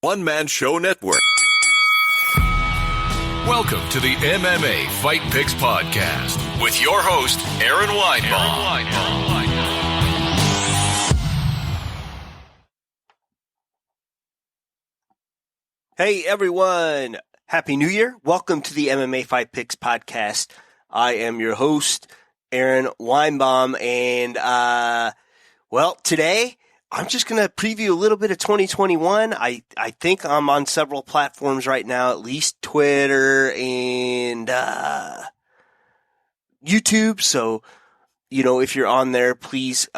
One Man Show Network. Welcome to the MMA Fight Picks Podcast with your host, Aaron Weinbaum. Hey everyone, Happy New Year. Welcome to the MMA Fight Picks Podcast. I am your host, Aaron Weinbaum, and today I'm just going to preview a little bit of 2021. I think I'm on several platforms right now, at least Twitter and YouTube. So, if you're on there, please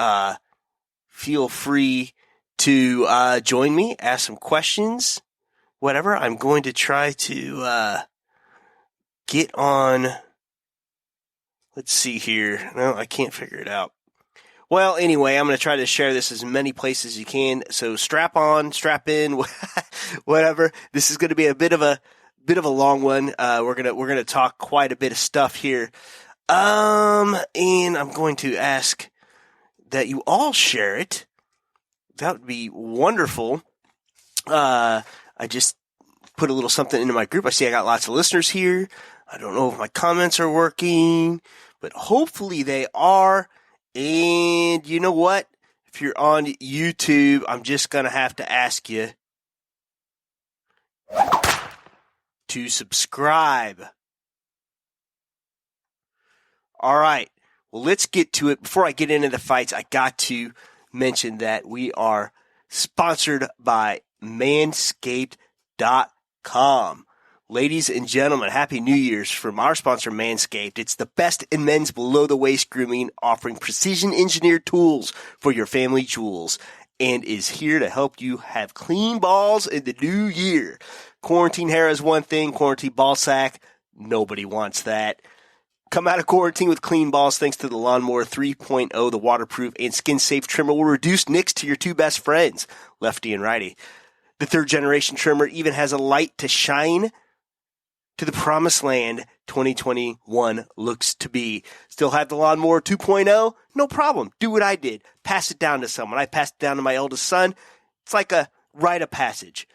feel free to join me, ask some questions, whatever. I'm going to try to get on. Let's see here. No, I can't figure it out. Well, anyway, I'm going to try to share this as many places as you can. So strap on, strap in, whatever. This is going to be a bit of a long one. We're going to talk quite a bit of stuff here. And I'm going to ask that you all share it. That would be wonderful. I just put a little something into my group. I see I got lots of listeners here. I don't know if my comments are working, but hopefully they are. And you know what? If you're on YouTube, I'm just going to have to ask you to subscribe. All right. Well, let's get to it. Before I get into the fights, I got to mention that we are sponsored by Manscaped.com. Ladies and gentlemen, Happy New Year's from our sponsor, Manscaped. It's the best in men's below-the-waist grooming, offering precision-engineered tools for your family jewels, and is here to help you have clean balls in the new year. Quarantine hair is one thing. Quarantine ball sack, nobody wants that. Come out of quarantine with clean balls thanks to the Lawnmower 3.0. The waterproof and skin-safe trimmer will reduce nicks to your two best friends, lefty and righty. The third-generation trimmer even has a light to shine to the promised land 2021 looks to be. Still have the Lawnmower 2.0? No problem. Do what I did. Pass it down to someone. I passed it down to my eldest son. It's like a rite of passage.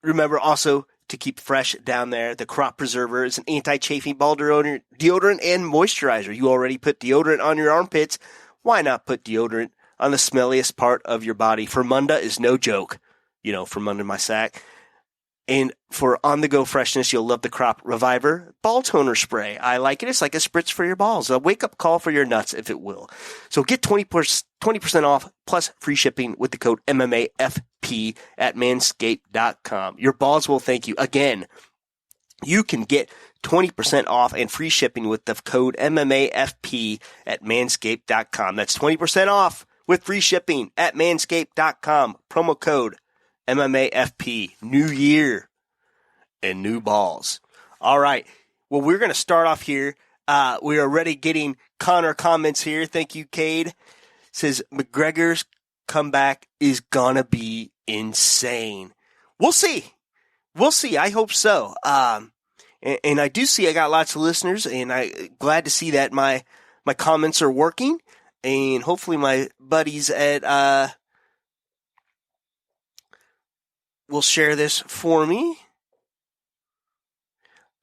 Remember also to keep fresh down there, the Crop Preserver is an anti-chafing ball deodorant and moisturizer. You already put deodorant on your armpits. Why not put deodorant on the smelliest part of your body? Fermunda is no joke. From under my sack. And for on-the-go freshness, you'll love the Crop Reviver Ball Toner Spray. I like it. It's like a spritz for your balls. A wake-up call for your nuts, if it will. So get 20% off plus free shipping with the code MMAFP at Manscaped.com. Your balls will thank you. Again, you can get 20% off and free shipping with the code MMAFP at Manscaped.com. That's 20% off with free shipping at Manscaped.com. Promo code MMAFP, new year and new balls. All right. Well, we're going to start off here. We are already getting Connor comments here. Thank you, Cade. Says McGregor's comeback is going to be insane. We'll see. I hope so. And I do see I got lots of listeners, and I'm glad to see that my comments are working. And hopefully my buddies at will share this for me.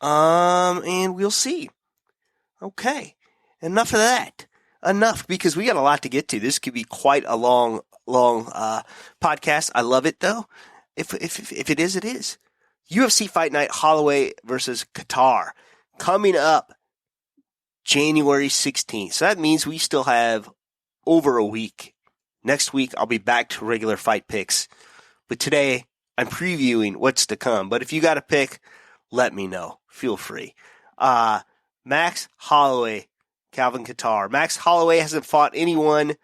And we'll see. Okay. Enough of that. Enough, because we got a lot to get to. This could be quite a long podcast. I love it though. If it is, it is. UFC Fight Night Holloway versus Qatar coming up January 16th. So that means we still have over a week. Next week I'll be back to regular fight picks. But today I'm previewing what's to come. But if you got a pick, let me know. Feel free. Max Holloway, Calvin Kattar. Max Holloway hasn't fought anyone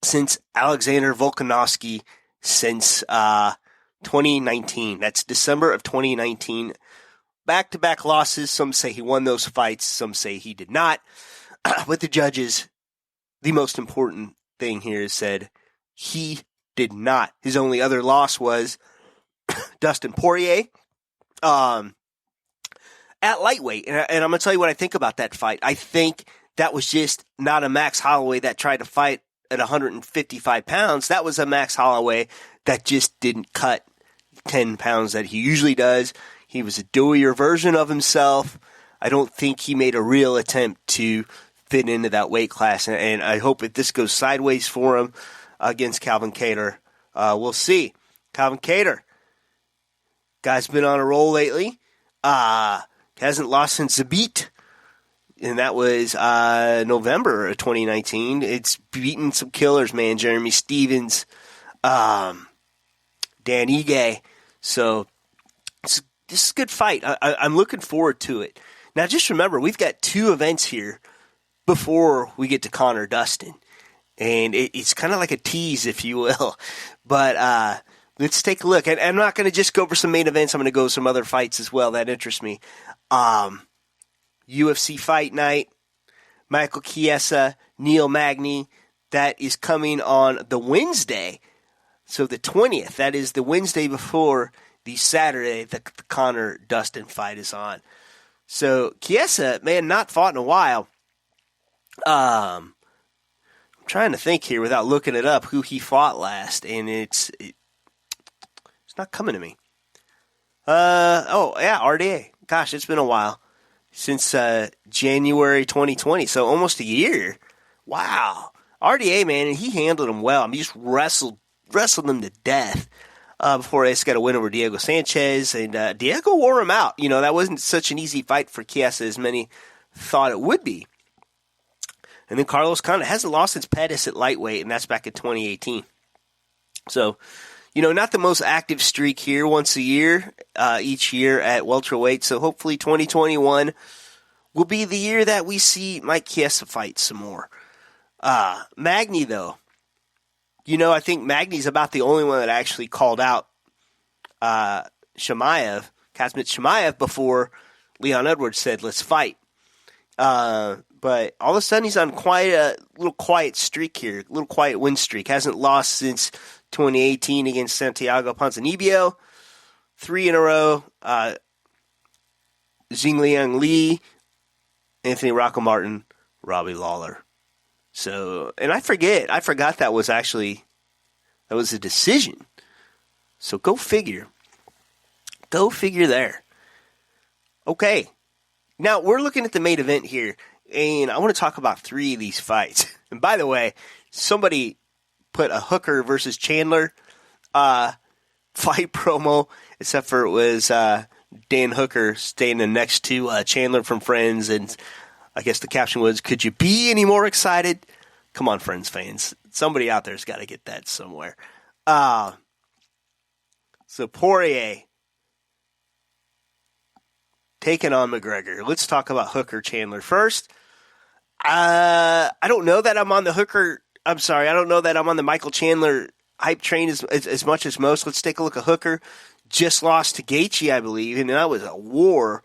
since Alexander Volkanovski since 2019. That's December of 2019. Back-to-back losses. Some say he won those fights. Some say he did not. With the judges, the most important thing here is said he did not. His only other loss was Dustin Poirier at lightweight. And I'm going to tell you what I think about that fight. I think that was just not a Max Holloway that tried to fight at 155 pounds, that was a Max Holloway that just didn't cut 10 pounds that he usually does. He was a doughier version of himself. I don't think he made a real attempt to fit into that weight class, and I hope if this goes sideways for him against Calvin Kattar, we'll see. Calvin Kattar, guy's been on a roll lately. Hasn't lost since Zabit, and that was November of 2019. It's beaten some killers, man. Jeremy Stevens, Dan Ige. So this is a good fight. I'm looking forward to it. Now, just remember, we've got 2 events here before we get to Conor Dustin. And it's kind of like a tease, if you will. But let's take a look. And I'm not going to just go over some main events. I'm going to go some other fights as well that interest me. UFC Fight Night, Michael Chiesa, Neil Magny. That is coming on the Wednesday. So the 20th. That is the Wednesday before the Saturday that the Conor Dustin fight is on. So Chiesa, man, not fought in a while. I'm trying to think here without looking it up who he fought last, and it's not coming to me. RDA. Gosh, it's been a while since January 2020, so almost a year. Wow, RDA, man, and he handled him well. I mean, he just wrestled him to death before he got a win over Diego Sanchez, and Diego wore him out. You know, that wasn't such an easy fight for Chiesa as many thought it would be. And then Carlos kind of hasn't lost since Pettis at lightweight, and that's back in 2018. So, you know, not the most active streak here once a year, each year at welterweight. So hopefully 2021 will be the year that we see Mike Chiesa fight some more. Magny, though. You know, I think Magny's about the only one that actually called out Kazmat Chimaev before Leon Edwards said, let's fight. But all of a sudden he's on quite a little quiet streak here, a little quiet win streak. Hasn't lost since 2018 against Santiago Ponzinibbio. 3 in a row. Xingliang Li, Anthony Rocco Martin, Robbie Lawler. So, and I forgot that was a decision. So go figure. Go figure there. Okay. Now we're looking at the main event here, and I want to talk about 3 of these fights. And by the way, somebody put a Hooker versus Chandler fight promo, except for it was Dan Hooker standing next to Chandler from Friends, and I guess the caption was, could you be any more excited? Come on, Friends fans. Somebody out there's got to get that somewhere. So Poirier taking on McGregor. Let's talk about Hooker Chandler first. I don't know that I'm on the Hooker. I'm sorry. I don't know that I'm on the Michael Chandler hype train as much as most. Let's take a look at Hooker. Just lost to Gaethje, I believe, and that was a war.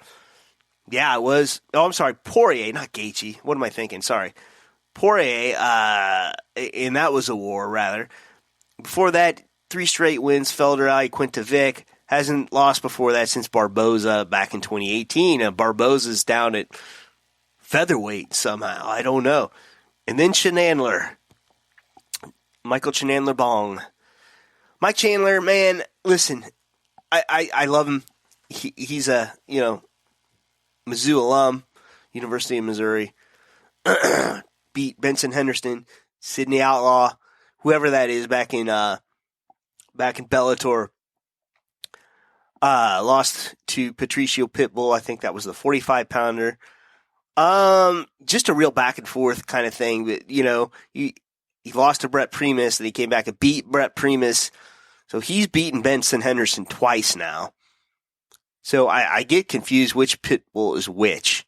Yeah, it was. Oh, I'm sorry. Poirier, not Gaethje. What am I thinking? Sorry. Poirier, and that was a war, rather. Before that, 3 straight wins. Felder, Ali, Quinta Vic. Hasn't lost before that since Barboza back in 2018. Barboza's down at featherweight somehow. I don't know. And then Chandler. Michael Chandler Bong. Mike Chandler, man, listen, I love him. He's a, Mizzou alum, University of Missouri. Beat Benson Henderson, Sidney Outlaw, whoever that is back in Bellator. Lost to Patricio Pitbull. I think that was the 45-pounder. Just a real back and forth kind of thing. But, he lost to Brett Primus, and he came back and beat Brett Primus. So he's beaten Benson Henderson twice now. So I get confused which Pitbull is which.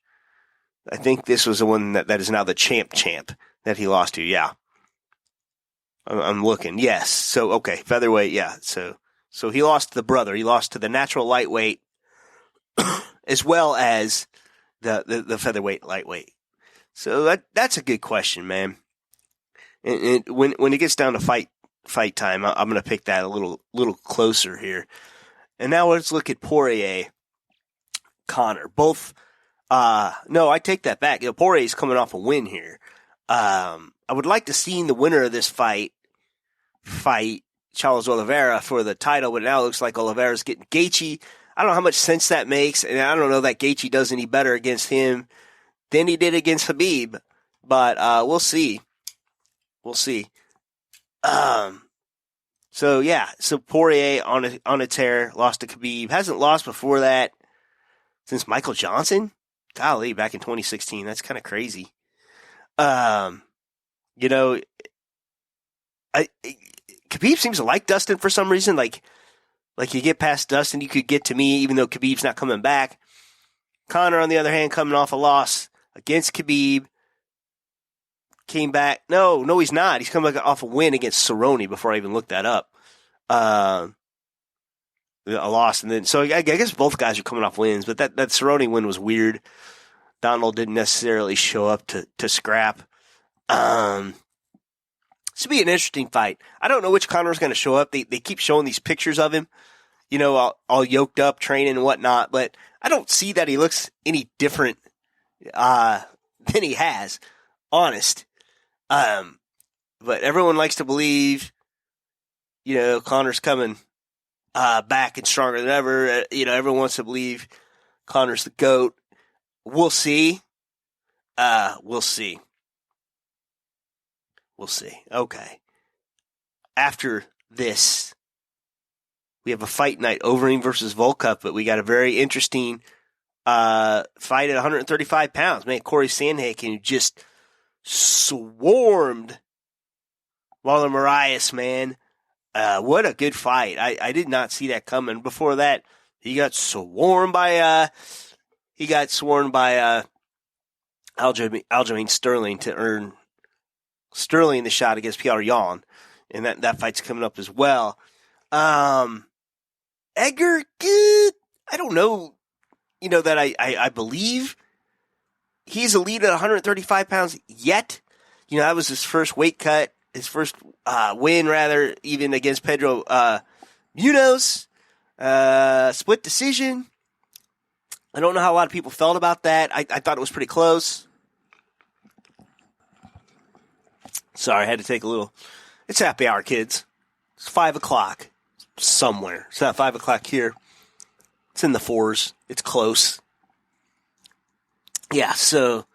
I think this was the one that is now the champ that he lost to. Yeah. I'm looking. Yes. So, okay. Featherweight. Yeah. So he lost to the brother. He lost to the natural lightweight as well as the featherweight lightweight. So that's a good question, man. And when it gets down to fight time, I'm going to pick that a little closer here. And now let's look at Poirier, Conor. Both, no, I take that back. Poirier's coming off a win here. I would like to see the winner of this fight Charles Oliveira for the title, but now it looks like Oliveira's getting Gaethje. I don't know how much sense that makes, and I don't know that Gaethje does any better against him than he did against Khabib, but we'll see. We'll see. So Poirier on a tear, lost to Khabib. Hasn't lost before that since Michael Johnson. Golly, back in 2016. That's kind of crazy. Khabib seems to like Dustin for some reason. Like you get past Dustin, you could get to me, even though Khabib's not coming back. Conor, on the other hand, coming off a loss against Khabib. Came back. No, he's not. He's coming off a win against Cerrone before I even looked that up. A loss. And then, so I guess both guys are coming off wins, but that Cerrone win was weird. Donald didn't necessarily show up to scrap. This will be an interesting fight. I don't know which Conor's going to show up. They keep showing these pictures of him, all yoked up, training and whatnot, but I don't see that he looks any different than he has. Honest. But everyone likes to believe, Conor's coming back and stronger than ever. Everyone wants to believe Conor's the GOAT. We'll see. We'll see. Okay. After this, we have a fight night, Overeem versus Volkov, but we got a very interesting fight at 135 pounds. Man, Corey Sandhagen just swarmed Marlon Moraes, man. What a good fight. I did not see that coming. Before that, he got swarmed by Aljamain Sterling to earn Sterling the shot against Petr Yan, and that fight's coming up as well. Edgar, I don't know, that I believe he's elite at 135 pounds yet. That was his first weight cut, his first win, rather, even against Pedro Munoz. Split decision. I don't know how a lot of people felt about that. I thought it was pretty close. Sorry, I had to take a little. It's happy hour, kids. It's 5 o'clock somewhere. It's not 5 o'clock here. It's in the 4s. It's close. Yeah, so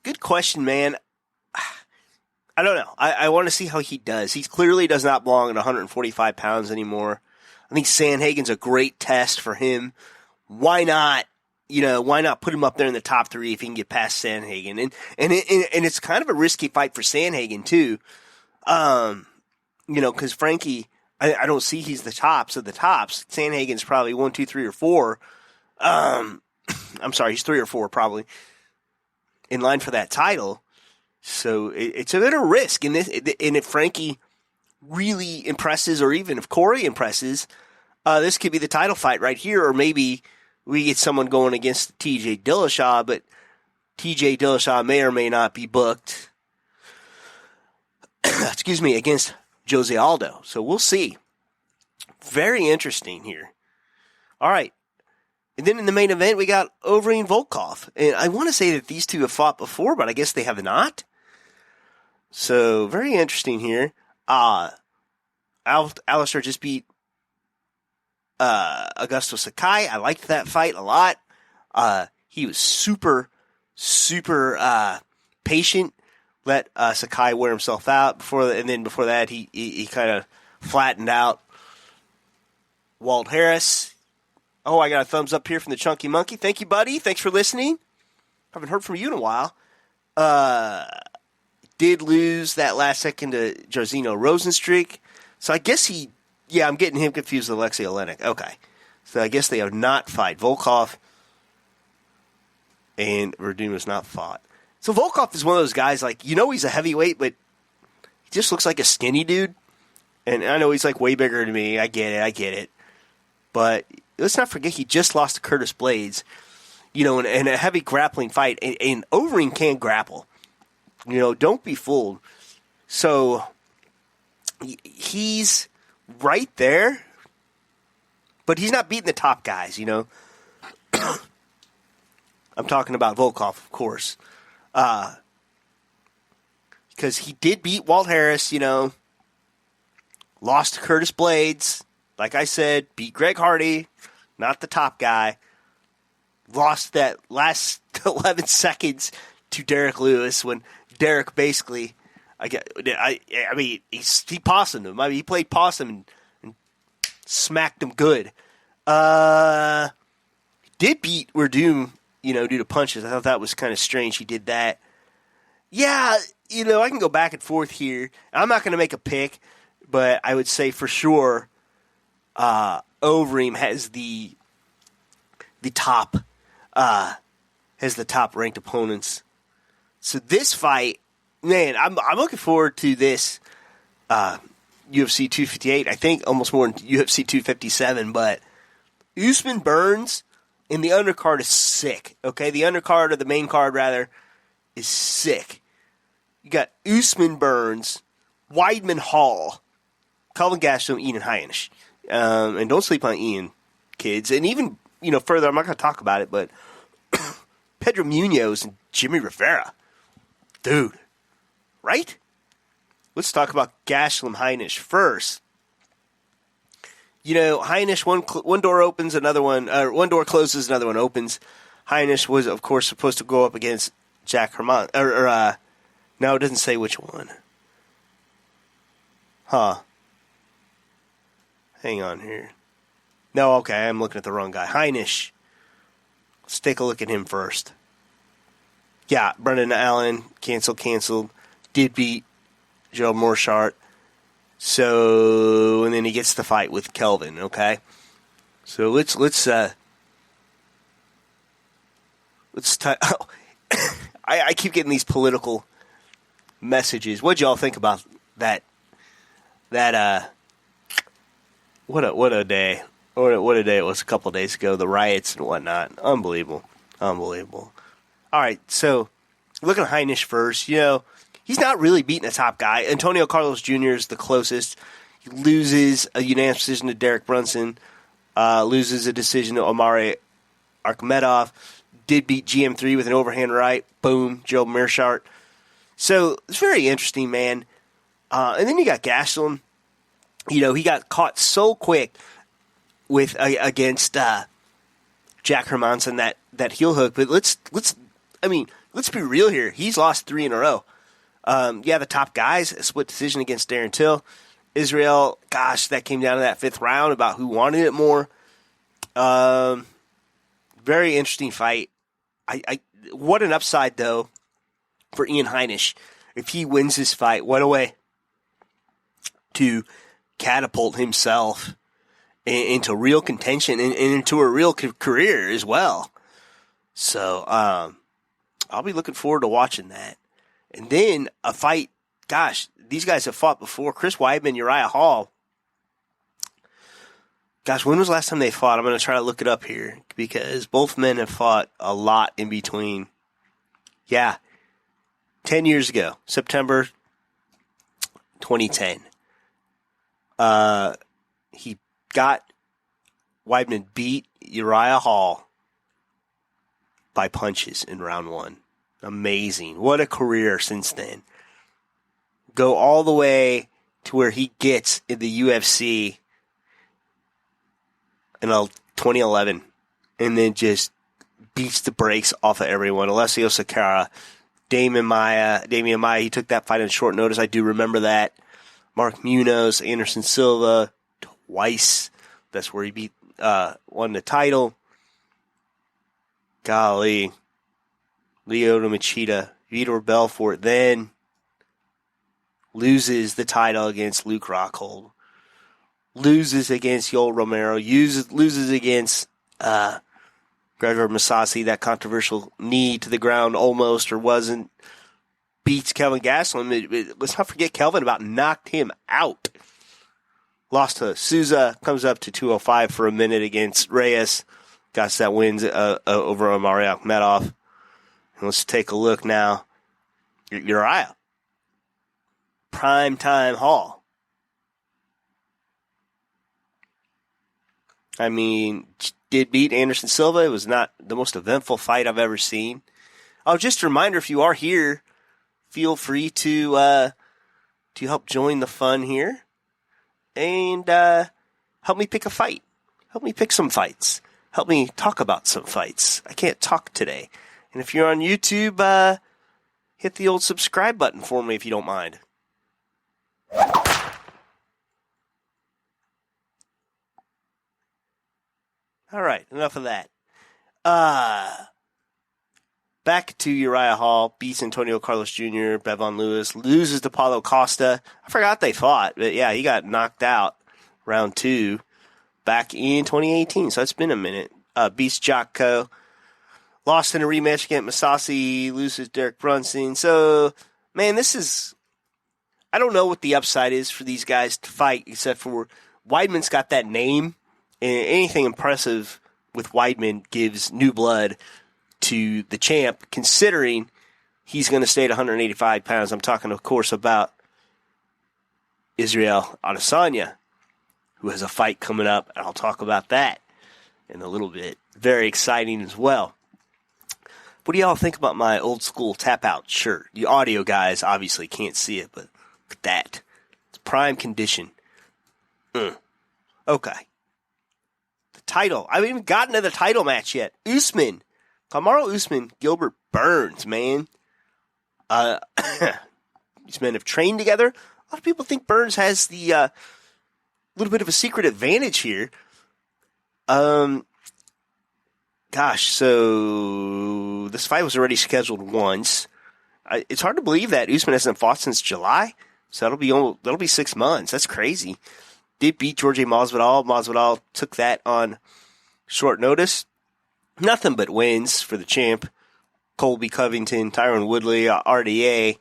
good question, man. I don't know. I want to see how he does. He clearly does not belong at 145 pounds anymore. I think Sandhagen's a great test for him. Why not? Why not put him up there in the top 3 if he can get past Sandhagen? And it's kind of a risky fight for Sandhagen too. Because Frankie, I don't see he's the tops of the tops. Sandhagen's probably 1, 2, 3, or 4. I'm sorry, he's 3 or 4 probably in line for that title. So it's a bit of a risk. And if Frankie really impresses, or even if Corey impresses, this could be the title fight right here. Or maybe we get someone going against T.J. Dillashaw, but T.J. Dillashaw may or may not be booked. Against Jose Aldo. So we'll see. Very interesting here. All right. And then in the main event, we got Overeem Volkov. And I want to say that these two have fought before, but I guess they have not. So very interesting here. Alistair just beat Augusto Sakai. I liked that fight a lot. He was super patient. Let Sakai wear himself out before that he kind of flattened out Walt Harris. Oh, I got a thumbs up here from the Chunky Monkey. Thank you, buddy. Thanks for listening. Haven't heard from you in a while. Did lose that last second to Jairzinho Rosenstreich. So I guess I'm getting him confused with Alexei Olenek. Okay. So I guess they have not fought. Volkov and Verdun has not fought. So Volkov is one of those guys, he's a heavyweight, but he just looks like a skinny dude. And I know he's way bigger than me. I get it. But let's not forget he just lost to Curtis Blades, in a heavy grappling fight. And Overeem can grapple. Don't be fooled. So he's right there, but he's not beating the top guys, I'm talking about Volkov, of course. because he did beat Walt Harris, lost to Curtis Blades. Like I said, beat Greg Hardy, not the top guy. Lost that last 11 seconds to Derek Lewis when Derek basically, he possummed him. He played possum and smacked him good. Did beat Werdum, due to punches. I thought that was kind of strange. He did that. Yeah, I can go back and forth here. I'm not going to make a pick, but I would say for sure Overeem has the top ranked opponents. So this fight, man, I'm looking forward to this UFC 258. I think almost more than UFC 257, but Usman Burns in the undercard is sick. Okay, the undercard or the main card rather is sick. You got Usman Burns, Weidman Hall, Calvin Gastelum, Ian Heinisch. And don't sleep on Ian, kids. And even, further, I'm not going to talk about it, but Pedro Munoz and Jimmy Rivera. Dude. Right? Let's talk about Gastelum Heinisch first. Heinisch, one door opens, one door closes, another one opens. Heinisch was, of course, supposed to go up against Jack Herman. No, it doesn't say which one. Huh. Hang on here. No, okay, I'm looking at the wrong guy. Heinisch. Let's take a look at him first. Yeah, Brendan Allen, canceled. Did beat Joe Morshart. So, and then he gets the fight with Kelvin, okay? So let's I keep getting these political messages. What'd y'all think about that what a day. What a day it was a couple of days ago, the riots and whatnot. Unbelievable. All right, so looking at Heinisch first, he's not really beating a top guy. Antonio Carlos Jr. is the closest. He loses a unanimous decision to Derek Brunson, loses a decision to Omari Akhmedov, did beat GM3 with an overhand right. Boom, Joe Mearshart. So it's very interesting, man. And then you got Gastelum. He got caught so quick with against Jack Hermanson that heel hook. But let's be real here. He's lost 3 in a row. The top guys, a split decision against Darren Till. Israel, gosh, that came down to that 5th round about who wanted it more. Very interesting fight. What an upside, though, for Ian Heinisch. If he wins this fight, what a way to catapult himself into real contention and into a real career as well. So I'll be looking forward to watching that. And then a fight, gosh, these guys have fought before. Chris Weidman, Uriah Hall. Gosh, when was the last time they fought? I'm going to try to look it up here because both men have fought a lot in between. Yeah, 10 years ago, September 2010. He got Weidman beat Uriah Hall by punches in round 1. Amazing. What a career since then. Go all the way to where he gets in the UFC in 2011 and then just beats the brakes off of everyone. Alessio Sakara, Damian Maia, he took that fight on short notice. I do remember that. Mark Munoz, Anderson Silva, twice. That's where he won the title. Golly. Lyoto Machida, Vitor Belfort, then loses the title against Luke Rockhold. Loses against Yoel Romero. Loses against Gregor Mousasi, that controversial knee to the ground almost or wasn't. Beats Kelvin Gastelum. Let's not forget Kelvin about knocked him out. Lost to Souza. Comes up to 205 for a minute against Reyes. Got that wins over Omari Akhmedov. And let's take a look now. Uriah. Primetime Hall. I mean, did beat Anderson Silva. It was not the most eventful fight I've ever seen. Oh, just a reminder, if you are here feel free to help join the fun here and help me pick a fight. Help me pick some fights. Help me talk about some fights. I can't talk today. And if you're on YouTube, hit the old subscribe button for me if you don't mind. All right, enough of that. Back to Uriah Hall, beats Antonio Carlos Jr., Bevon Lewis, loses to Paulo Costa. I forgot they fought, but yeah, he got knocked out round 2 back in 2018, so it's been a minute. Beats Jocko, lost in a rematch against Masasi, loses Derek Brunson. So, man, I don't know what the upside is for these guys to fight, except for Weidman's got that name, and anything impressive with Weidman gives new blood to the champ, considering he's going to stay at 185 pounds. I'm talking, of course, about Israel Adesanya, who has a fight coming up, and I'll talk about that in a little bit. Very exciting as well. What do y'all think about my old school tap-out shirt? The audio guys obviously can't see it, but look at that. It's prime condition. Okay. The title. I haven't even gotten to the title match yet. Kamaru Usman, Gilbert Burns, man. These men have trained together. A lot of people think Burns has the little bit of a secret advantage here. So this fight was already scheduled once. It's hard to believe that Usman hasn't fought since July. So that'll be 6 months. That's crazy. Did beat Jorge Masvidal. Masvidal took that on short notice. Nothing but wins for the champ. Colby Covington, Tyron Woodley, RDA.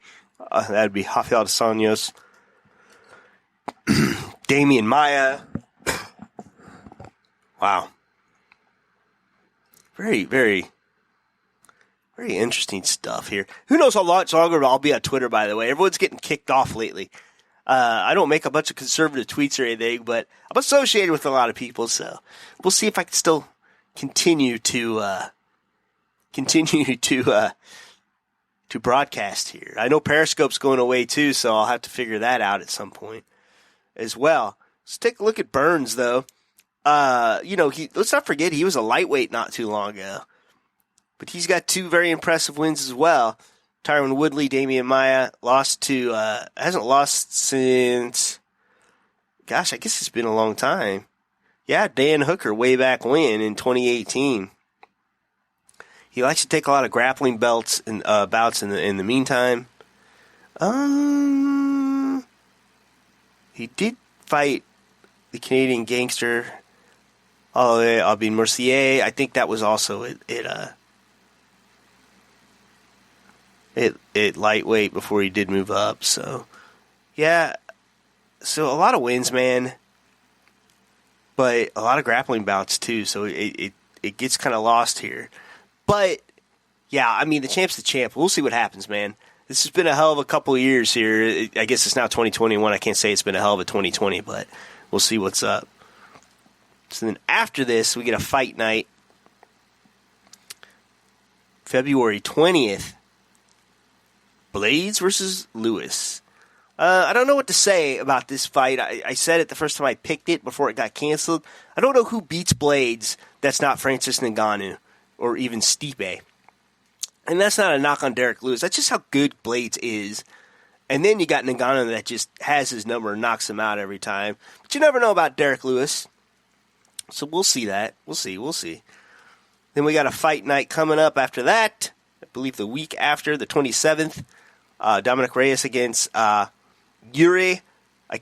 That'd be Rafael dos Anjos. Damian Maia. Wow. Very, very, very interesting stuff here. Who knows how much longer I'll be on Twitter, by the way. Everyone's getting kicked off lately. I don't make a bunch of conservative tweets or anything, but I'm associated with a lot of people, so we'll see if I can still continue to broadcast here. I know Periscope's going away too, so I'll have to figure that out at some point as well. Let's take a look at Burns, though. Let's not forget he was a lightweight not too long ago, but he's got 2 very impressive wins as well. Tyron Woodley, Damian Maia hasn't lost since, gosh, I guess it's been a long time. Yeah, Dan Hooker way back when in 2018. He likes to take a lot of grappling bouts in the meantime. He did fight the Canadian gangster Albin Mercier. I think that was also at lightweight before he did move up. So yeah, so a lot of wins, man. But a lot of grappling bouts, too, so it gets kind of lost here. But, yeah, I mean, the champ's the champ. We'll see what happens, man. This has been a hell of a couple of years here. I guess it's now 2021. I can't say it's been a hell of a 2020, but we'll see what's up. So then after this, we get a fight night. February 20th. Blades versus Lewis. I don't know what to say about this fight. I said it the first time I picked it before it got canceled. I don't know who beats Blades that's not Francis Ngannou or even Stipe. And that's not a knock on Derek Lewis. That's just how good Blades is. And then you got Ngannou that just has his number and knocks him out every time. But you never know about Derek Lewis. So we'll see that. We'll see. Then we got a fight night coming up after that. I believe the week after, the 27th. Dominic Reyes against Yuri, I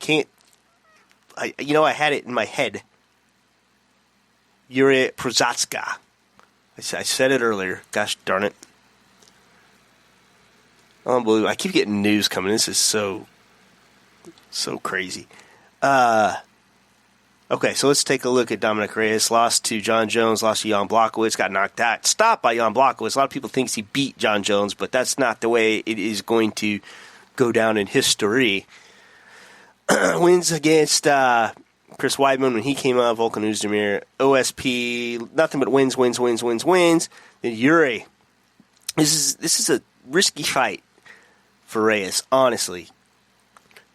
had it in my head. Yuri Prochazka. I said it earlier. Gosh darn it. Unbelievable. I keep getting news coming. This is so crazy. Okay, so let's take a look at Dominic Reyes. Lost to John Jones, lost to Jan Blachowicz, got knocked out. Stopped by Jan Blachowicz. A lot of people think he beat John Jones, but that's not the way it is going to go down in history. Wins against Chris Weidman when he came out, Volkan Oezdemir, OSP, nothing but wins. Then Yuri. This is a risky fight for Reyes, honestly.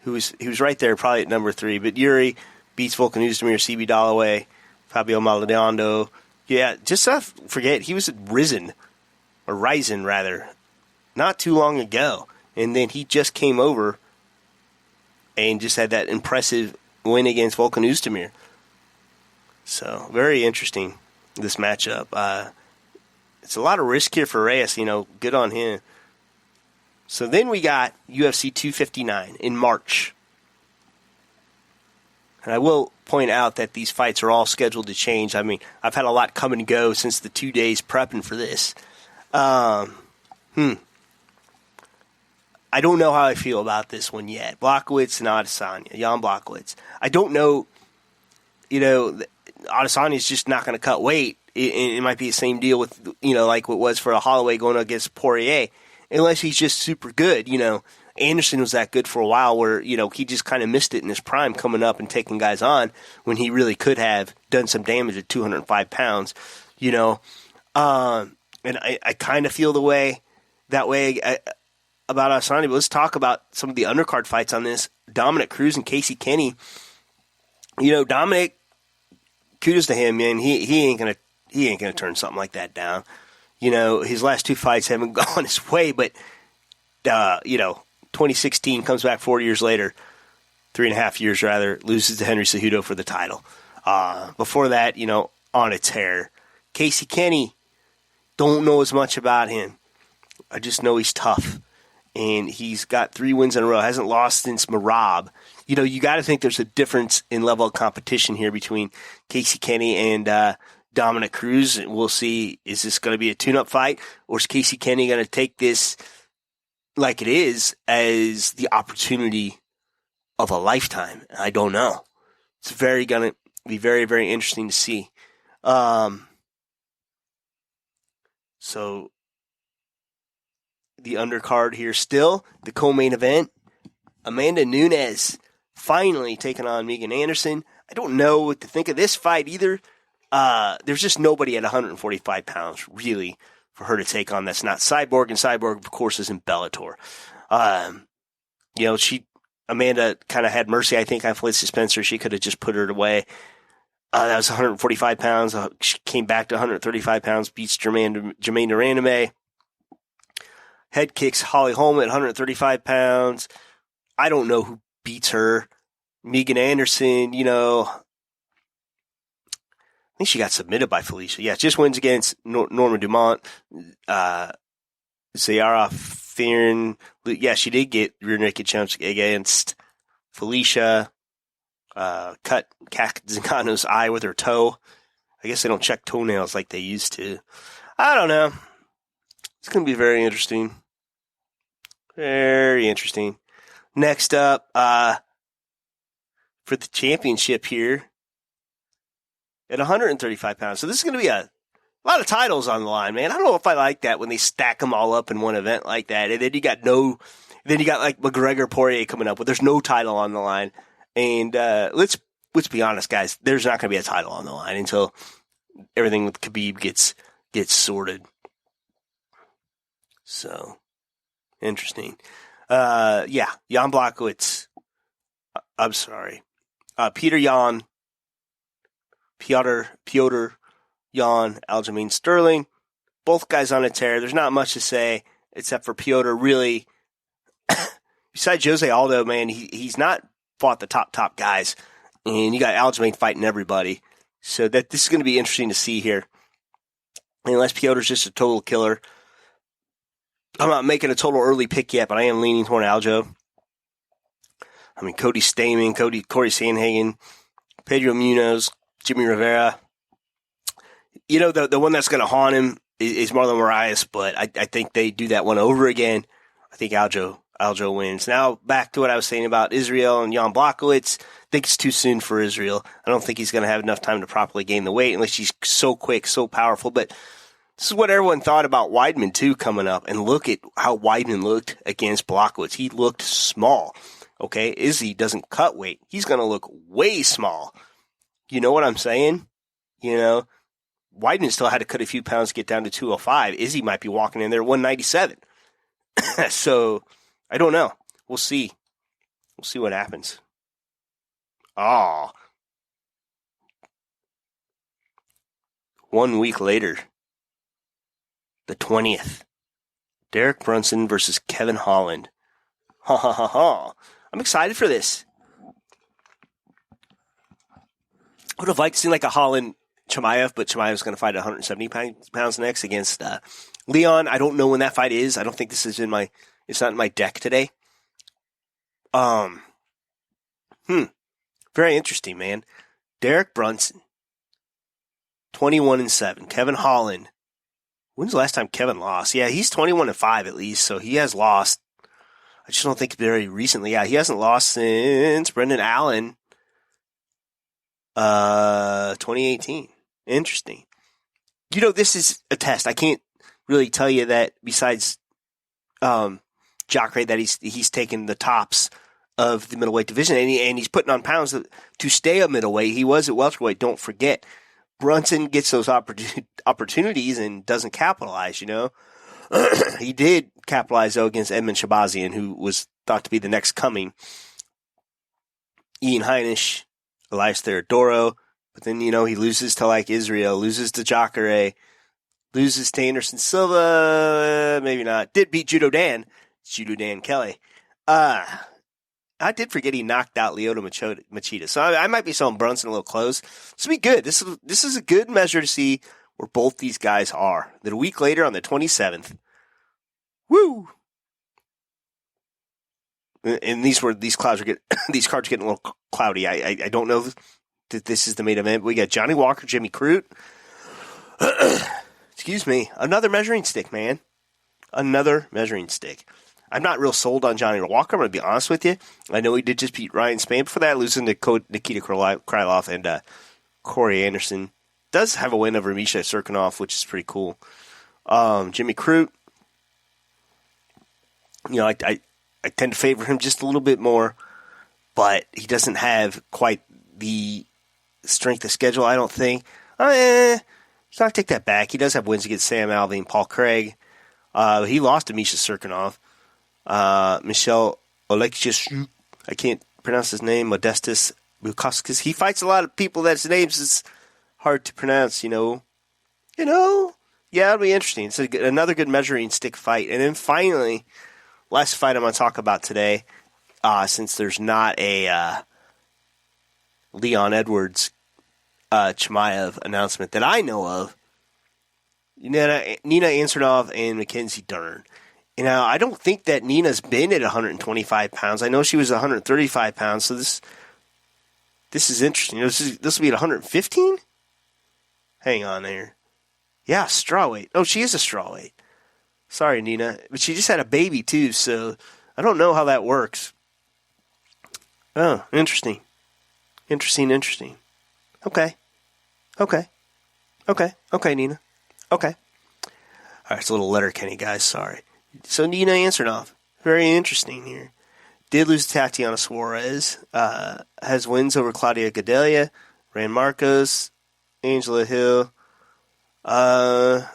He was right there, probably at number 3. But Yuri beats Volkan Oezdemir, CB Dollaway, Fabio Maldonado. Yeah, just not forget, he was at Ryzen, not too long ago. And then he just came over and just had that impressive win against Volkan Oezdemir. So, very interesting, this matchup. It's a lot of risk here for Reyes, good on him. So then we got UFC 259 in March. And I will point out that these fights are all scheduled to change. I mean, I've had a lot come and go since the 2 days prepping for this. I don't know how I feel about this one yet. Blachowicz and Adesanya, Jan Blachowicz. I don't know, Adesanya is just not going to cut weight. It might be the same deal with, like what was for a Holloway going against Poirier, unless he's just super good. Anderson was that good for a while where, he just kind of missed it in his prime coming up and taking guys on when he really could have done some damage at 205 pounds, And I kind of feel that way about Adesanya, but let's talk about some of the undercard fights on this. Dominic Cruz and Casey Kenny. Dominic, kudos to him, man. He ain't gonna turn something like that down. His last 2 fights haven't gone his way, but 2016 comes back 4 years later, 3.5 years rather, loses to Henry Cejudo for the title. Before that, on a tear. Casey Kenny, don't know as much about him. I just know he's tough. And he's got 3 wins in a row. Hasn't lost since Marab. You got to think there's a difference in level of competition here between Casey Kenny and Dominic Cruz. We'll see, is this going to be a tune-up fight? Or is Casey Kenny going to take this like it is as the opportunity of a lifetime? I don't know. It's going to be very, very interesting to see. So the undercard here still, the co-main event, Amanda Nunes finally taking on Megan Anderson. I don't know what to think of this fight either. There's just nobody at 145 pounds, really, for her to take on that's not Cyborg, and Cyborg, of course, is in Bellator. Amanda kind of had mercy, I think, on Felicity Spencer. She could have just put her away. That was 145 pounds. She came back to 135 pounds, beats Jermaine Durandame. Head kicks Holly Holm at 135 pounds. I don't know who beats her. Megan Anderson, I think she got submitted by Felicia. Yeah, just wins against Norma Dumont. Zayara Fearon. Yeah, she did get rear naked chokes against Felicia. Cut Kat Zingano's eye with her toe. I guess they don't check toenails like they used to. I don't know. It's going to be very interesting. Very interesting. Next up, for the championship here at 135 pounds. So this is going to be a lot of titles on the line, man. I don't know if I like that when they stack them all up in one event like that. And then you got like McGregor Poirier coming up, but there's no title on the line. And let's be honest, guys. There's not going to be a title on the line until everything with Khabib gets sorted. So interesting. Jan Blachowicz. I'm sorry. Piotr Jan Aljamain Sterling. Both guys on a tear. There's not much to say except for Piotr. Really, besides Jose Aldo, man, he's not fought the top guys, and you got Aljamain fighting everybody. So this is going to be interesting to see here. Unless Piotr's just a total killer. I'm not making a total early pick yet, but I am leaning toward Aljo. I mean, Cody Stamen, Corey Sandhagen, Pedro Munoz, Jimmy Rivera. The one that's going to haunt him is Marlon Moraes, but I think they do that one over again. I think Aljo wins. Now, back to what I was saying about Israel and Jan Blachowicz. I think it's too soon for Israel. I don't think he's going to have enough time to properly gain the weight unless he's so quick, so powerful. But this is what everyone thought about Weidman, too, coming up. And look at how Weidman looked against Blachowicz. He looked small. Okay, Izzy doesn't cut weight. He's going to look way small. You know what I'm saying? Weidman still had to cut a few pounds to get down to 205. Izzy might be walking in there 197. So I don't know. We'll see. We'll see what happens. Oh. 1 week later, the 20th, Derek Brunson versus Kevin Holland. Ha ha ha ha. I'm excited for this. I would have liked to see like a Holland Chimaev, but Chimaev's going to fight at 170 pounds next against Leon. I don't know when that fight is. I don't think this is it's not in my deck today. Very interesting, man. Derek Brunson, 21-7. Kevin Holland. When's the last time Kevin lost? Yeah, he's 21-5 at least, so he has lost. I just don't think very recently. Yeah, he hasn't lost since Brendan Allen, 2018. Interesting. This is a test. I can't really tell you that besides Jacare that he's taken the tops of the middleweight division, and he's putting on pounds to stay a middleweight. He was at welterweight. Don't forget, Brunson gets those opportunities and doesn't capitalize. He did capitalize though against Edmund Shabazian, who was thought to be the next coming. Ian Heinisch, Elias Theodoro, but then he loses to like Israel, loses to Jacare, loses to Anderson Silva, maybe not. Did beat Judo Dan Kelly. I did forget he knocked out Lyoto Machida. So I might be selling Brunson a little close. This will be good. This is a good measure to see where both these guys are. Then a week later on the 27th. Woo! And these cards are getting a little cloudy. I don't know that this is the main event. We got Johnny Walker, Jimmy Crute. Excuse me. Another measuring stick, man. Another measuring stick. I'm not real sold on Johnny Walker, I'm going to be honest with you. I know he did just beat Ryan Spann. Before that, losing to Nikita Krylov and Corey Anderson. Does have a win over Misha Serkinov, which is pretty cool. Jimmy Crute, I tend to favor him just a little bit more, but he doesn't have quite the strength of schedule, I don't think. You got to take that back. He does have wins against Sam Alvey and Paul Craig. He lost to Misha Serkinov. Michel Oleksiuk, I can't pronounce his name, Modestus Bukauskas. He fights a lot of people that's names is hard to pronounce, Yeah, it'll be interesting. It's another good measuring stick fight. And then finally, last fight I'm going to talk about today, since there's not a Leon Edwards Chimaev announcement that I know of, Nina Antonov and Mackenzie Dern. I don't think that Nina's been at 125 pounds. I know she was 135 pounds, so this is interesting. This will be at 115? Hang on there. Yeah, strawweight. Oh, she is a strawweight. Sorry, Nina. But she just had a baby, too, so I don't know how that works. Oh, interesting. Interesting. Okay, Nina. Okay. All right, it's a little Letterkenny, guys. Sorry. So Nina Antonov, very interesting here. Did lose to Tatiana Suarez. Has wins over Claudia Gadelia, Rand Marcos, Angela Hill, Jojo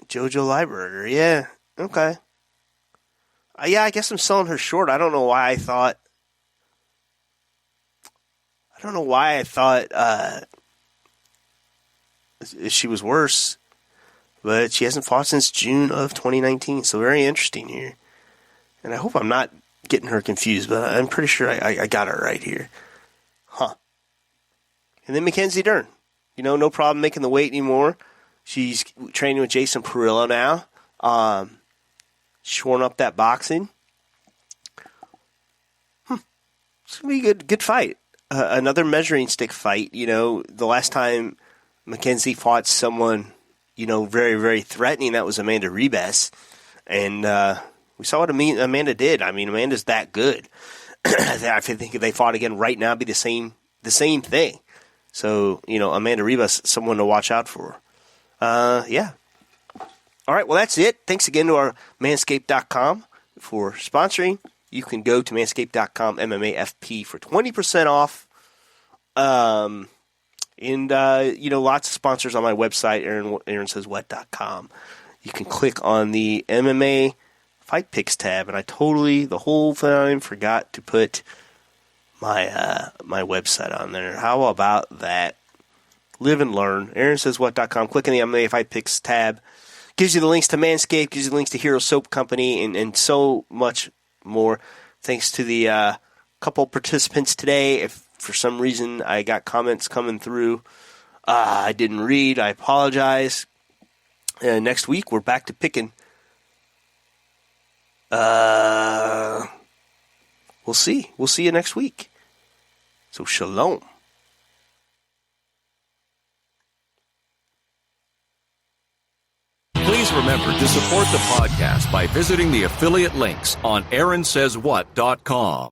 Lieberger. Yeah, okay. I guess I'm selling her short. I don't know why I thought she was worse. But she hasn't fought since June of 2019, so very interesting here. And I hope I'm not getting her confused, but I'm pretty sure I got her right here. Huh. And then Mackenzie Dern. No problem making the weight anymore. She's training with Jason Perillo now. Shoring up that boxing. It's going to be a good fight. Another measuring stick fight. The last time Mackenzie fought someone very, very threatening, that was Amanda Ribas. And we saw what Amanda did. I mean, Amanda's that good. I think if they fought again right now, it'd be the same thing. So, Amanda Ribas, someone to watch out for. Yeah. All right, well, that's it. Thanks again to our Manscaped.com for sponsoring. You can go to Manscaped.com, MMAFP, for 20% off. And lots of sponsors on my website, AaronSaysWhat.com. You can click on the MMA Fight Picks tab, and I totally, the whole time, forgot to put my website on there. How about that? Live and learn. AaronSaysWhat.com. Click on the MMA Fight Picks tab. Gives you the links to Manscaped, gives you the links to Hero Soap Company, and so much more. Thanks to the couple participants today. If for some reason I got comments coming through I didn't read, I apologize. Next week we're back to picking. We'll see. We'll see you next week. So shalom. Please remember to support the podcast by visiting the affiliate links on AaronSaysWhat.com.